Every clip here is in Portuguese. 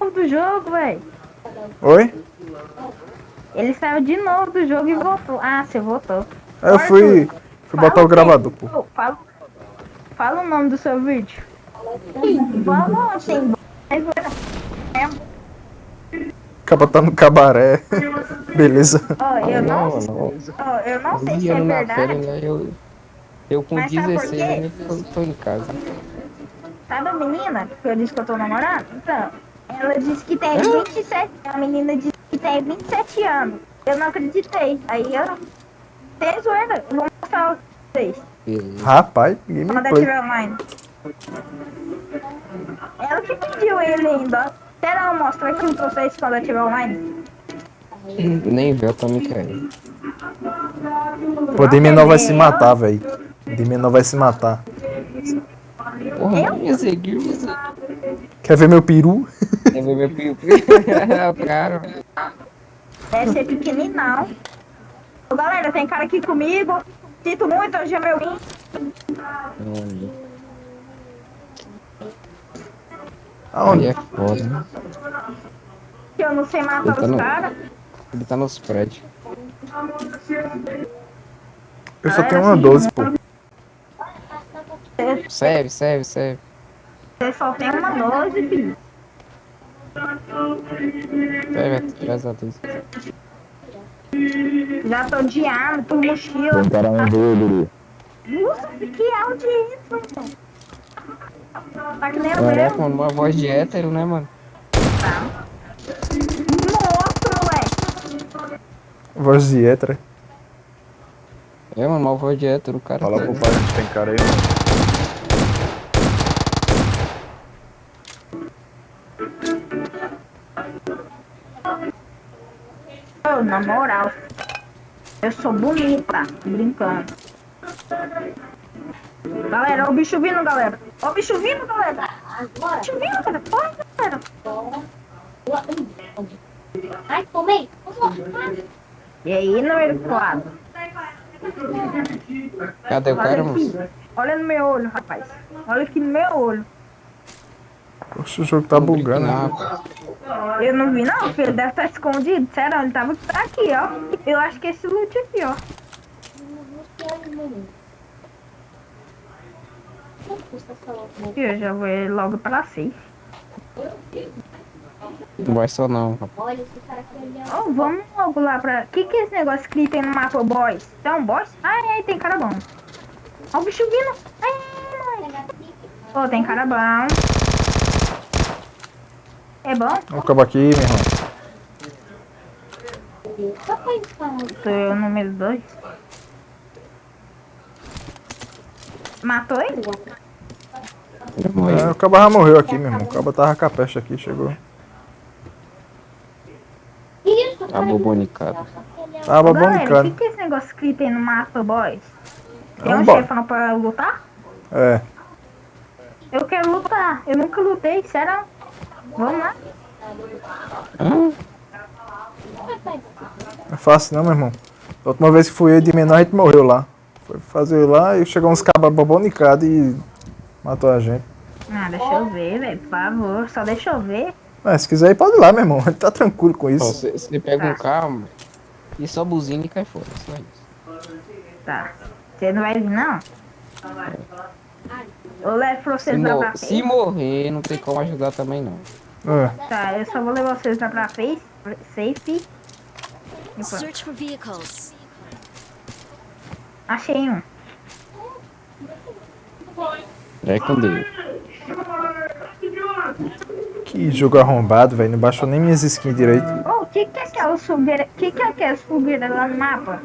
do jogo, velho. Oi? Ele saiu de novo do jogo e voltou. Ah, você voltou. Aí Ô, eu Arthur, fui botar fala o o que? gravador, pô. Fala o nome do seu vídeo. Vamos, sem Acaba tá no cabaré. Beleza. Ó, Ah, não, mano. eu não sei Vi se é ano na férias, verdade, né? Eu com mas sabe por 16 quê? ainda tô em casa. Sabe a menina que eu disse que eu tô namorando? Então, ela disse que tem Ah, 27. A menina disse que tem 27 anos. Eu não acreditei. Aí eu. Tem zoeira. Eu vou mostrar pra vocês. beleza. Rapaz, Quando eu gameplay. estiver online. Ela que pediu ele ainda. Será eu mostro aqui pra vocês quando eu estiver online? Nem vi, eu também quero. Pô, Não quer Dimenor vai se ver matar, ela? velho. Dimenor vai se matar. Porra, Eu? mano, me seguiu. Quer ver meu peru? Quer ver meu piu? Cara, Deve ser pequeninão. Ô, galera, tem cara aqui comigo. Sinto muito, hoje é meu rim. aí aí Aonde? é foda, né? Que eu não sei Ele matar tá, os no, caras. ele tá nos prédios. Eu só tenho Galera, uma se 12, pô. Serve, serve, serve. você só tem uma 12, filho. Serve, graças a Deus. Já tô de arma, tô mochila. Tem cara um dele. Nossa, que áudio é isso, mano? Tá que nem o Caraca, meu. mano, uma voz de hétero, né, mano? Nossa, moleque. Voz de hétero. É, mano, uma voz de hétero, o cara Fala tem. pro pai onde tem cara aí, mano. Ô, na moral, eu sou bonita. Brincando. Galera, ó o bicho vindo, galera. Ó o bicho vindo, galera. Ó o bicho vindo, galera. Corre, galera. Ai, tomei. E aí, número 4. Cadê o Olha cara, aqui. moço? Olha no meu olho, rapaz. Olha aqui no meu olho. Poxa, o jogo tá Não brinque bugando, não, né? rapaz. Eu não vi não, filho. Deve estar escondido. Sério, ele tava aqui, ó. Eu acho que esse loot aqui, ó. E eu já vou logo pra safe. Não vai só não, rapaz. Olha esse cara aqui Ó, vamos logo lá pra... Que é esse negócio que tem no mapa, boys? Tem um boss? Ai, ai, tem cara bom. Ó o bicho vindo. Ai, ai, ai. Ó, tem cara bom. É bom? Vamos acabar aqui, meu irmão. Sou eu, número 2. Matou ele? Ele É, morreu. o cabo já morreu aqui, meu irmão. O cabo tava com a peste aqui, chegou. Tá bobonicado. Tava Ô, galera, bonicando. que é esse negócio que tem no mapa, boys? Tem É um um bot. chefão pra lutar? É. Eu quero lutar. Eu nunca lutei, sério? Vamos lá? Hã? Não é fácil não, meu irmão. A última vez que fui eu de menor, a gente morreu lá. Foi fazer lá e chegou uns cabas babonicados e matou a gente. Ah, deixa eu ver, velho, por favor. Só deixa eu ver. Mas se quiser ir, pode ir lá, meu irmão. A gente tá tranquilo com Ó, isso. você pega um Tá. carro e só buzina e cai fora. Só isso. Tá. Você não vai vir, não? Eu levo pra vocês lá pra Se face. morrer, não tem como ajudar também, não. É. Tá, eu só vou levar vocês lá pra face. Safe. Search for vehicles. Achei um. É com Deus. Que jogo arrombado, velho. Não baixou nem minhas skins direito. Ô, o que é aquela fogueira? O que é aquela fogueira lá no mapa?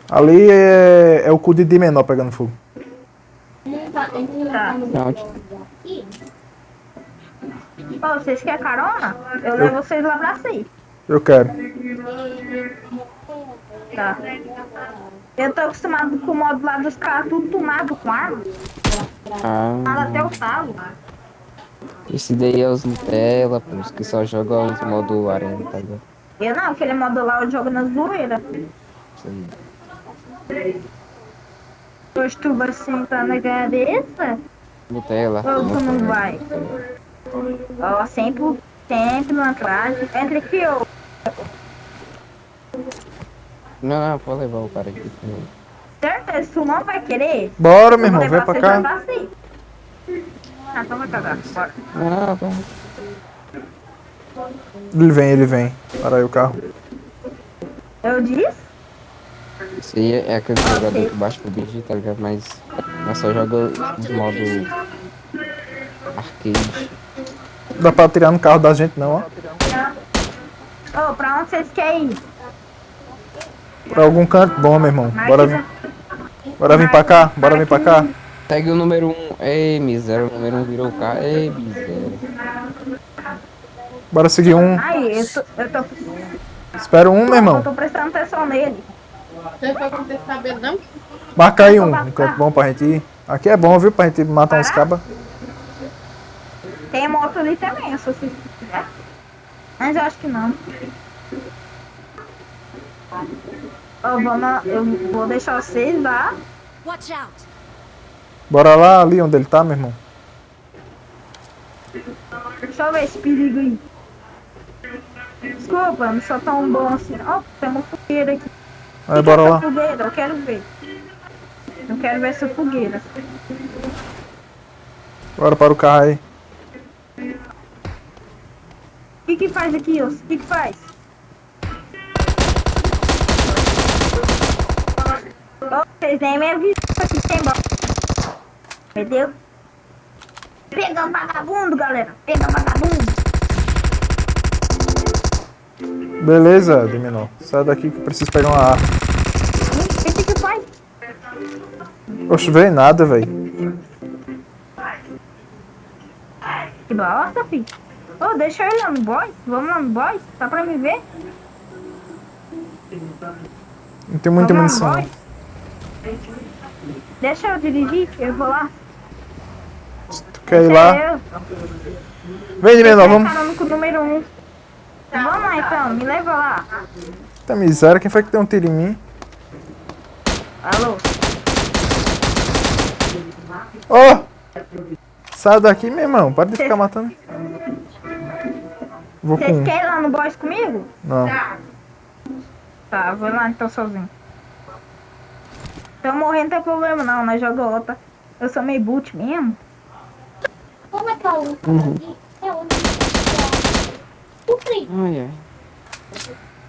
Ali é o cu de menor pegando fogo. Tá. Não, Ô, vocês querem carona? Eu levo vocês lá pra safe. Eu quero. Tá. Eu tô acostumado com o modo lá dos caras tudo tomado com arma. Nada até o talo. esse daí é os Nutella, pô, os que só jogam os modo arena, tá ligado? Eu não, aquele modo lá eu jogo na zoeira. Isso aí. Hoje tu vai sentar na cabeça? Nutella. Ou tu não Nutella, vai? Nutella. Ó, sempre na atrás. Entra aqui, ó. Não, pode levar o cara aqui. Certeza, tu não vai querer? Bora, Eu meu vou irmão, vem levar pra você cá. já passei. Ah, então vai cagar. Bora. Não, vai. Ele vem. Para aí o carro. Eu disse? Isso aí é aquele jogador que baixa pro BG, tá ligado? Mas só joga de modo arcade. Dá pra tirar no carro da gente não, ó. Ô, pra onde vocês querem ir? Pra algum canto bom, meu irmão. Mas Bora aqui vir. Bora vir pra cá. Bora vir pra cá. Segue o número 1. Ei, miséria. O número 1 virou o carro. Ei, miséria. Bora seguir um. Aí, eu tô Espera um, meu eu irmão. tô prestando atenção nele. Você vai acontecer sabendo, não? Marca aí um canto bom pra gente ir. Aqui é bom, viu? Pra gente matar uns cabas. Tem moto ali também, se vocês quiser. Mas eu acho que não. Eu vou deixar vocês lá. Watch out! Bora lá ali onde ele tá, meu irmão. Deixa eu ver esse perigo aí. Desculpa, não sou tão bom assim. Ó, tem uma fogueira aqui. Aí, O que bora é essa lá. fogueira? Eu quero ver. Eu quero ver essa fogueira. Bora para o carro aí. O que faz aqui, Wilson? O que faz? Ô, vocês nem me avisam aqui, tem embora. Entendeu? Pega o vagabundo, galera. Pega o vagabundo. Beleza, Dominó. Sai daqui que eu preciso pegar uma arma. O que faz? Oxe, veio nada, velho. Que bosta, filho. Ô, deixa eu ir lá no boys. Vamos lá no boys? Tá pra me ver? Não tem muita Vamos lá munição. no boys? Deixa eu dirigir, eu vou lá. Tu quer ir lá? Eu. Vem, Dominó, Tá vamos. carando com o número 1. Vamos lá então, me leva lá. Tá miséria, quem foi que deu um tiro em mim? Alô? Ó! Sai daqui, meu irmão. Para de ficar matando. Vou com Vocês um. querem ir lá no boys comigo? Não. Tá, vou lá então sozinho. Tô morrendo, não tem problema não, nós jogamos outra. Eu sou meio boot mesmo. Como é que é o aqui? É onde o frio. Ai,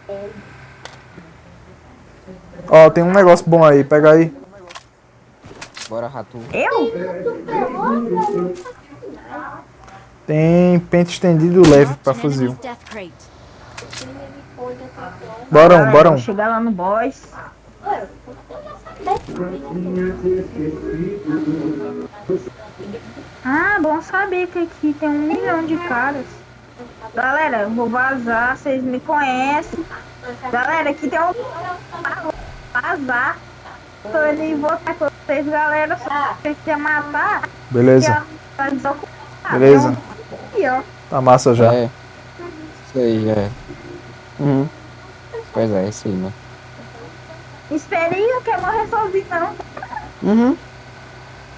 ai. Ó, tem um negócio bom aí. Pega aí. Bora, Ratu. Eu? Tem pente estendido leve pra An fuzil. enemy's death crate. Borão, Galera, borão. vou chegar lá no boys. Ah, bom saber que aqui tem 1 milhão de caras. Galera, eu vou vazar, vocês me conhecem. Galera, aqui tem um... Vazar. Tô ali votar com vocês, galera. Se vocês quiserem matar, Beleza. aqui, ó, tá desocupado. Beleza. Aqui, ó. Tá massa já. É. Isso aí, é. Uhum. Pois é, isso aí, né? Espere aí, não quero morrer sozinho, não. Uhum.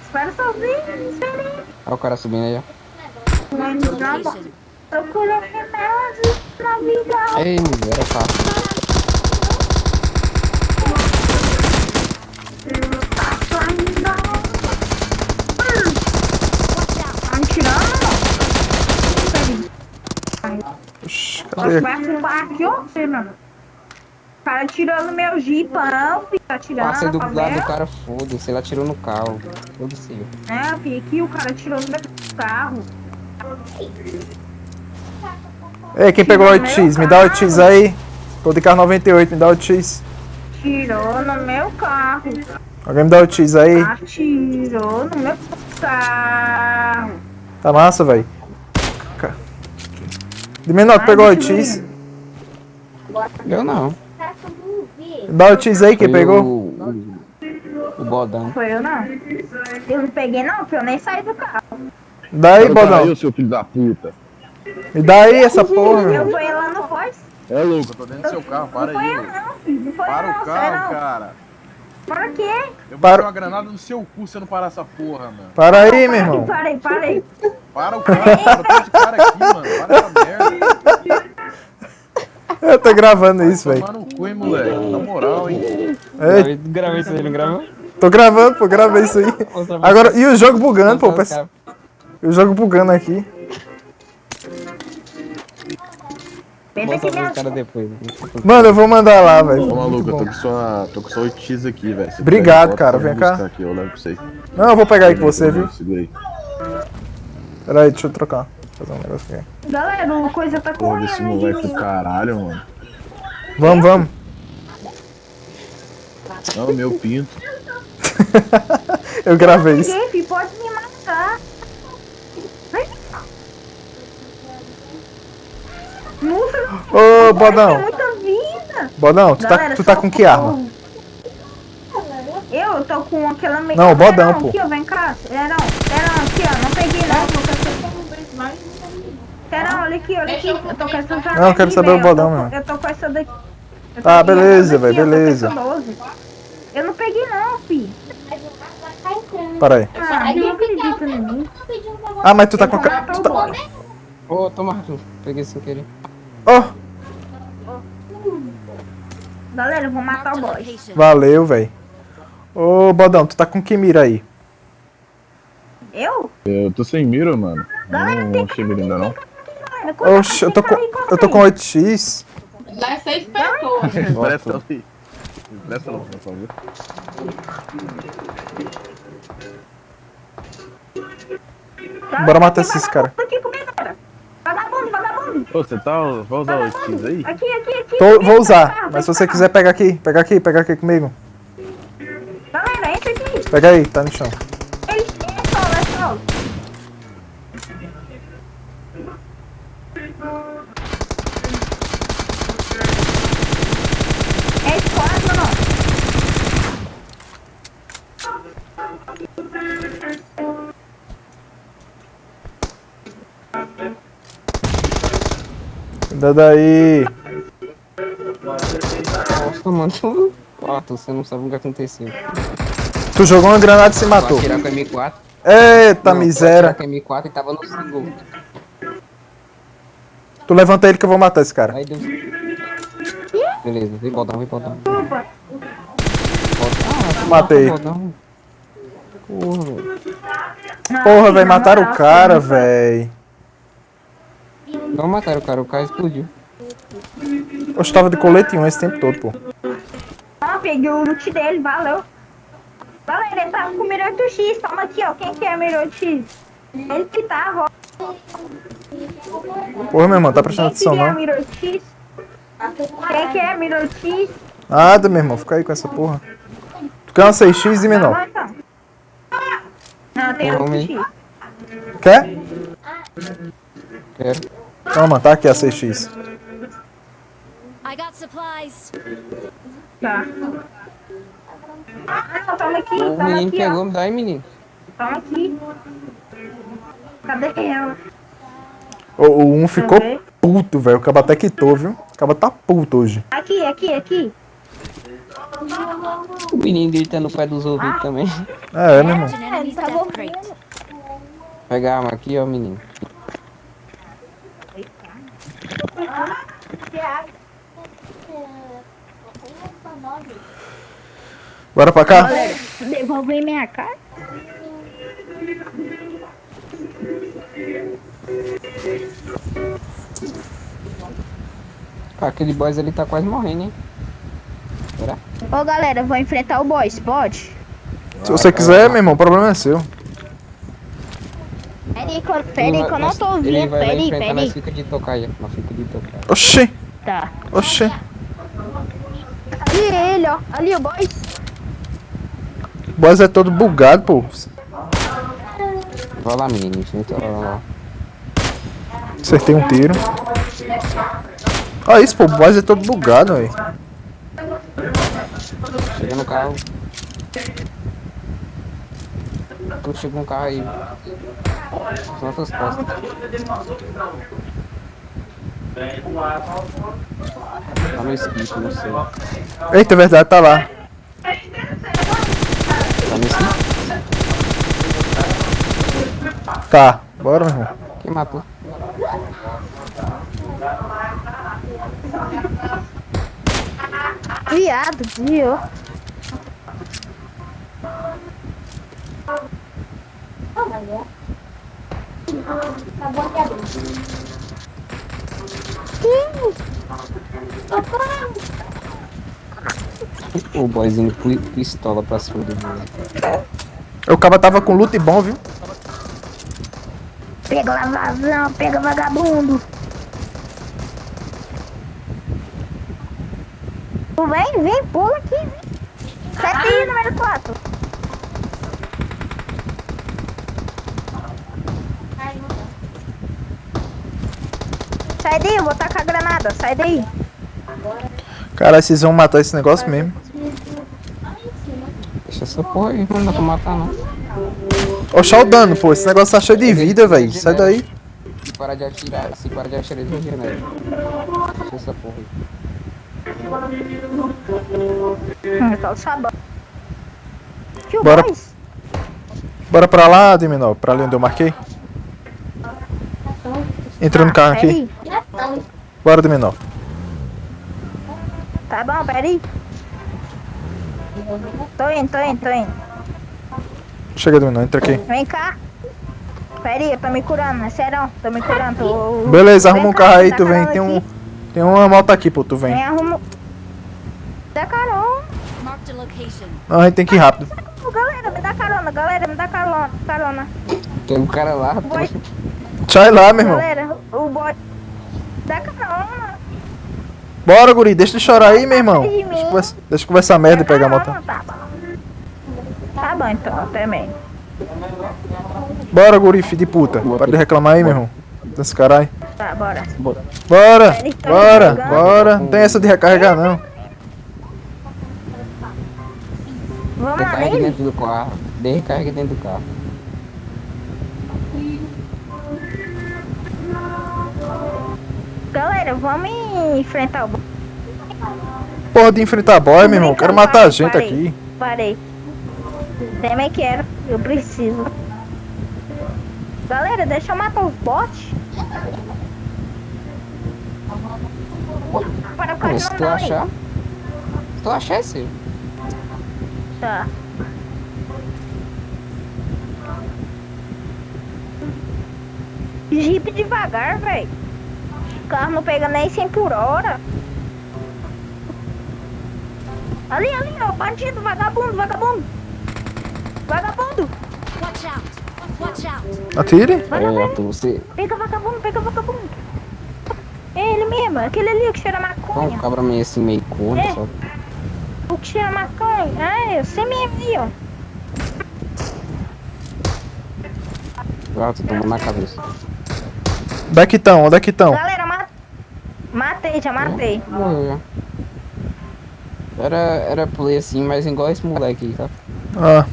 Espera sozinho, espere aí. Olha o cara subindo aí, ó. Location. Procura remédios na vida. Ei, miséria, fácil. Tá me tirando? Oxi, Você cadê? vai afundar aqui, ó, você, mano. O cara tirando meu jipão, filho. Tá tirando Passei do a lado do favela. cara, foda-se. Ele atirou no carro. Foda-se. É, filho, aqui o cara tirou no meu carro. Ei, quem pegou o 8x? Me dá o 8x aí. Tô de carro 98, me dá o 8x. Tirou no meu carro. Alguém me dá o 8x aí. Atirou no meu carro. Tá massa, velho. De menor, tu pegou o 8x. Eu não. Cara, que eu não vi. Dá o 8x aí, quem Foi pegou? O Bodão. Foi eu não. Eu não peguei não, porque eu nem saí do carro. Dá aí, Olha o cara Bodão. aí, seu filho da puta. Me dá aí essa porra, meu Eu irmão. fui lá no voz. É louco, eu tô dentro do seu carro, para Não foi aí, eu louco. não, filho. Não foi Para eu o não, carro, sai não. cara. Para quê? Eu vou Para- dar uma granada no seu cu se você não parar essa porra, mano. Para aí, meu irmão. Parei. Para o cara, para esse cara aqui, mano. Para essa merda. Eu tô gravando isso, velho. Tomar no cu, hein, moleque. Na moral, hein. Ei, Gravei isso aí, não gravou? tô gravando, pô, gravei isso aí. Agora, e o jogo bugando, pô, Mostrar os e o jogo bugando aqui. Pensa que Mostra minha... os caras depois. Mano, eu vou mandar lá, velho. Ô, maluco, Muito eu bom. tô com só 8x aqui, velho. Se Obrigado, puder, cara, pode vem cá. buscar aqui, eu levo pra você. Não, eu vou pegar aí com você, viu? Segura aí. Pera aí, deixa eu trocar. Fazer um negócio aqui. Galera, o coisa tá Porra desse correndo de moleque do mim. caralho, mano. Vamos, vamos. Não, meu pinto. Eu gravei isso. Jeff, pode me matar. Ai. Nossa, Ô, tem Bodão. muita vida. Bodão, tu Galera, tá com que socorro. arma? Eu tô com aquela... Não, o bodão, Verão, pô. aqui, ó, vem cá. Verão, aqui, ó, não peguei não. Verão, olha aqui, olha aqui. Eu tô com essas armas Não, eu quero aqui, saber o velho. bodão, Eu tô- mano. Eu tô com essa daqui. Eu tô Ah, com essa beleza, daqui, velho, eu tô com beleza. essa 12. Eu não peguei não, fi. Para aí. Ah, não acredito em mim. Ah, mas tu tá com a... Eu vou matar Tu o tá... boss. Ô, toma, Arthur. Peguei sem querer. Ó, Galera, eu vou matar Marked o a boss. location. valeu, velho. Ô, Bodão, tu tá com que mira aí? Eu? Eu tô sem mira, mano. Não achei mira ainda, não. Galera, Oxe, eu tô com 8x. Lá é 6 pessoas. Empresta ela aí. Empresta ela, por favor. Bora matar esses caras. Tô aqui comigo, galera. Vagabundo, vagabundo. Ô, você tá... Vai usar o 8x aí? Aqui. Vou usar, mas se você quiser pegar aqui comigo. Galera, entra aqui. Pega aí, tá no chão. Eles têm solo. É squad ou não? Cuidado aí. Nossa, mano. Arthur, você não sabe o que aconteceu. Tu jogou uma granada e se Vou matou. atirar com a M4. Eita, Não, miséria. vou atirar com a M4 e tava no segundo. Tu levanta ele que eu vou matar esse cara. Aí deu... Beleza, vem botão. Desculpa. Matei. Botão. Porra, velho. Porra, velho, mataram o cara, velho. Não mataram o cara explodiu. Eu estava de colete 1 esse tempo todo, pô. Ah, peguei o loot dele, valeu. Galera, ele tava com o Mirror X, toma aqui, ó. Quem que é o Mirror X? Ele que tava, ó. Porra, meu irmão, tá prestando Quem atenção que é o não. Mirror X? Quem que é o Mirror X? Nada, meu irmão, fica aí com essa porra. Tu quer uma 6x de menor? Tá bom, então. Não, tem Toma, outro hein? X. Quer? Quero. Toma, tá aqui a 6x. I got supplies. Tá. Ah, não, toma aqui, O toma menino aqui, pegou, ó. me dá aí, menino. Toma aqui. Cadê ela? O 1 ficou Deixa eu ver. puto, velho. O cabo até quitou, viu? O cabo tá puto hoje. Aqui. O menino dele tá no pé dos ouvidos também. É, meu irmão. Marked an enemy's tá death bom. crate. Pega a arma aqui, ó, menino. Bora pra cá? Galera, devolver minha cara. Aquele boys ali tá quase morrendo, hein? Será? Ô, galera, vou enfrentar o boss, pode? Se você quiser, meu irmão, o problema é seu. Peraí, que eu não tô Ele ouvindo. vai lá enfrentar, Peraí. nós fica de tocaia. Nós fica de tocaia. Oxi, Tá. oxi. Ali ele, ó. Ali o boss. O boss é todo bugado, pô. Vai lá, menino. Enfrenta lá. Acertei um tiro. Olha isso, pô. O boss é todo bugado, velho. Chega no carro. Tu chega um carro aí. São nossas costas. Tá no skip, não sei. Eita, é verdade, tá lá. Tá no skip? Tá. Bora, meu irmão. Quem matou? Viado, viu? Acabou de abrir. O boyzinho pistola pra cima do moleque. O cara tava com loot bom, viu? Pega lavazão, pega vagabundo. Tu vem, pula aqui, vem. Sai daí, número 4. Sai daí, eu vou tacar a granada, sai daí. Caralho, vocês vão matar esse negócio mesmo. Deixa essa porra aí, não dá pra matar não. Oxá o dano, pô. Esse negócio tá cheio de vida, velho. Sai daí. Se parar de atirar, ele regenera. Deixa essa porra aí. Tá o sabão. Que Bora. voz? Bora pra lá, Diminó. Pra ali onde eu marquei. Entra no carro aqui. Peraí. Bora, Diminó. Tá bom, peraí. Tô indo. Chega, Diminó. Entra aqui. Vem cá. Peraí, eu tô me curando, é sério. Tô me curando. Beleza, arruma um Vem cá, carro aí, dá tu vem. carona Tem uma moto aqui, pô. Tu vem. Vem, arruma. Dá carona. Marked a location. Não, a gente tem que ir rápido. Galera, me dá carona. Tem um cara lá, Boy, Sai lá, meu irmão. galera, o boy. Dá carona. Bora, guri. Deixa de chorar aí, meu irmão. De mim. Deixa eu conversar merda e pegar a moto. Tá bom então, também. Bora, guri, filho de puta. Para de reclamar aí, meu irmão. Desse caralho. Tá, bora. Bora, Eles tão bora, jogando. bora. Não tem essa de recarregar, não. Vamos lá recarregue nele? dentro do carro. Recarregue dentro do carro. Galera, vamos enfrentar o boy. Porra de enfrentar boy, meu irmão. Quero matar a gente Parei, aqui. Parei. Também quero, eu preciso. Galera, deixa eu matar os bots. Para o Pô, se carro tu não, achar. Se tu achar, é seu. Tá. Jeep devagar, velho. O carro não pega nem 100 por hora. Ali, ó, bandido, vagabundo. Vagabundo. Watch out. Atire. É, Arthur, você. Pega vagabundo. É ele mesmo, aquele ali que cheira Qual um maconha. cabra meio assim, meio corno, É. só. O que cheira maconha. Ah, eu sei mesmo ali, ó. Ah, tu tomou na cabeça. Onde é que estão? Onde é que estão? Galera, já matei. Morreu já. Era play assim, mas igual esse moleque aí, tá? Ah,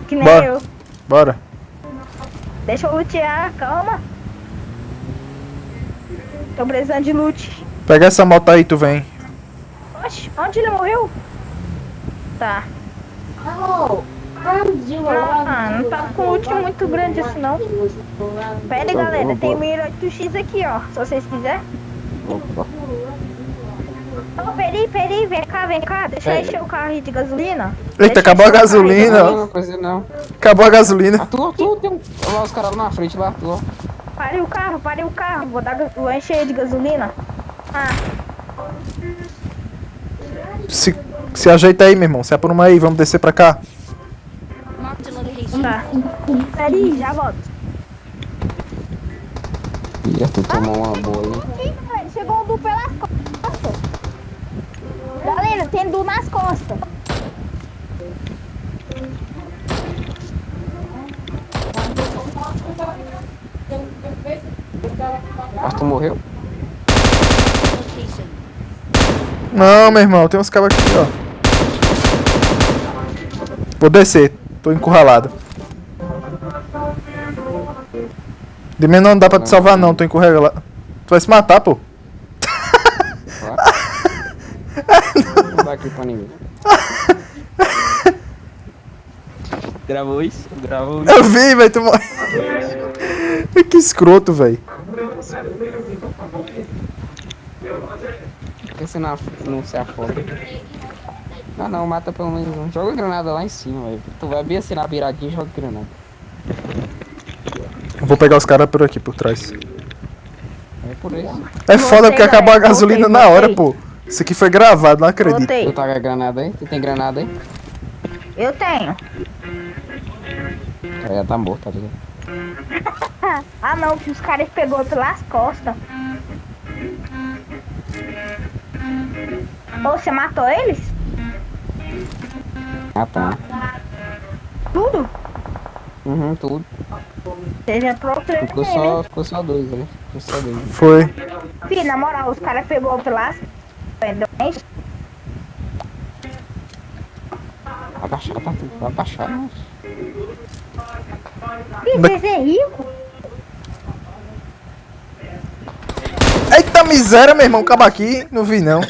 Que nem Bora. eu. bora. Deixa eu lutear, calma. Tô precisando de loot. Pega essa moto aí, tu vem. Oxe, onde ele morreu? Tá. Não tá com loot muito grande assim não. Pera aí, galera, tem 1008x aqui, ó. Se vocês quiserem. Opa. Ô, peraí, vem cá. Deixa eu encher o carro aí de gasolina. Eita, Deixa eu acabou a encher o carro aí de gasolina. Não, coisa não. Acabou a gasolina. Arthur, tem um. Olha lá os caras lá na frente, lá, Arthur. Parei o carro. Vou encher ele de gasolina. Ah, Se ajeita aí, meu irmão. Se apruma aí, vamos descer pra cá. Marked a location. tá. Peraí, já volto. E Arthur tomou uma boa aí. Ih, galera, chegou um Du pelas costas. Galera, tem Du nas costas. Arthur morreu? Location. Não, meu irmão. Tem uns cabos aqui, ó. Vou descer. Tô encurralado. De mim não dá pra te salvar, não. Tô encurralado. Tu vai se matar, pô. Claro. Não dá aqui pra ninguém. Gravou isso? Gravou isso. Eu vi, velho, tu morre. Que escroto, velho. Por que você não se afoga? Não, mata pelo menos um. Joga granada lá em cima, velho. Tu vai bem assim na beiradinha e joga granada. Eu vou pegar os caras por aqui, por trás. É por isso. É foda porque Voltei, acabou a galera, gasolina voltei, na hora, voltei. pô. Isso aqui foi gravado, não acredito. Voltei. Tu tá com a granada aí? Tu tem granada aí? Eu tenho. Já tá morto, tá ligado? Ah não, que os caras pegou pelas costas. Ô, você matou eles? Ah, tá. Tudo? Uhum, tudo. Você já trouxe ele, né? Ficou só dois, né? Ficou só dois. Foi. Filho, na moral, os caras pegou pelas costas. Abaixar, tá tudo. Vai abaixar, mas... Ih, vocês é rico? Eita miséria, meu irmão. Acaba aqui. Não vi, não.